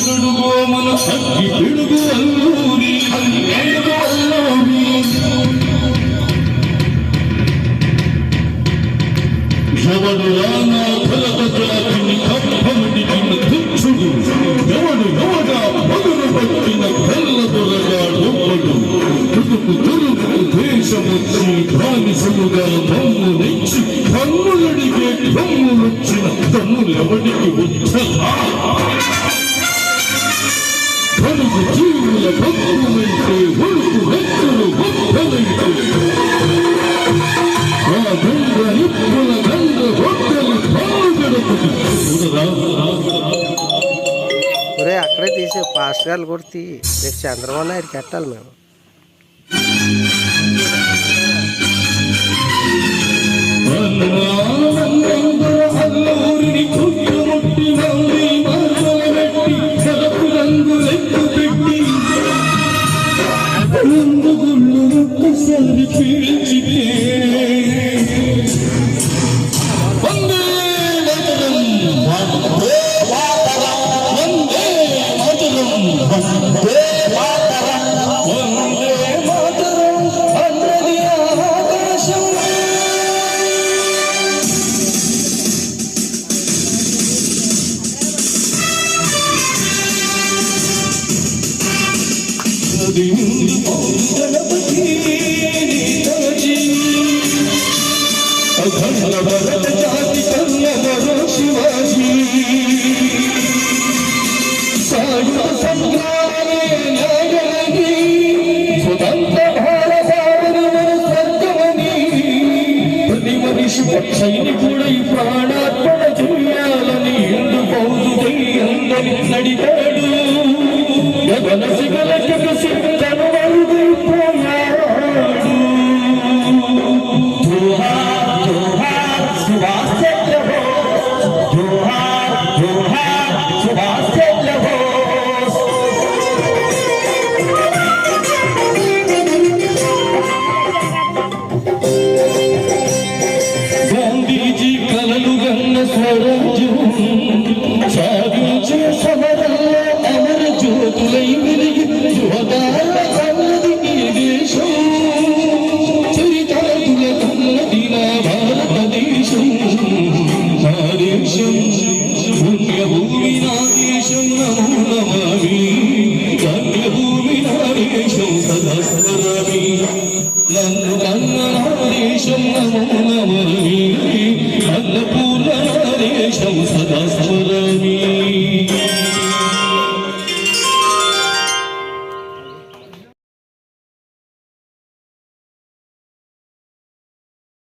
ಗಡುಗೋ ಮನ ಅಕ್ಕಿ ಬಿಡುಗು ಅಲ್ಲೂರಿ ಅಲ್ಲೇಡುಗು ಅಲ್ಲೂರಿ ఎవడు రానా కలత జాతిని కప్పమడిగిన దుచ్చుడు ఎవడు ఎవగా పదును పట్టిన కళ్ళ దొరగా డొప్పడు తుడుకు తురుకు దేశమొచ్చి బానిసముగా మమ్ము నెచ్చి కన్నులడిగే కమ్ములొచ్చిన తమ్ములెవడికి వచ్చా కనుకు జీవుల భక్తులైతే ఒడుకు నెత్తులు గొప్పలైతే ఒరే అక్కడే తీసే పాస్ట్ గారు కూడా తీ రేపు చంద్రబాబు నాయుడికి కట్టాలి మేము అఖండ భరత జాతి కన్యవరో శివాజీ సాయుధ సంగ్రామే న్యాయమని స్వతంత్ర భారతావని స్వర్గమని ప్రతి మనిషి సైనికుడై ప్రాణార్పణ చెయ్యాలని ఇందు పౌరుడై అందరి నడిపాడు గగన శిఖలకు సిద్ధను వరుదైపోయాడు గాంధీజీ కలలు గన్న స్వరాజ్యం సాగించే సమరంలో అమర జ్యోతులై వెలిగి యువతాల కన్నది ఈ దేశం చరితాతుల కన్నది నా భారతదేశం నా దేశం పుణ్యభూమి నా దేశం నమో నమామి ధన్యభూమి నా దేశం సదా స్మరామి నన్ను కన్న నా దేశం నమో నమామి అన్నపూర్ణ నా దేశం సదా స్మరామి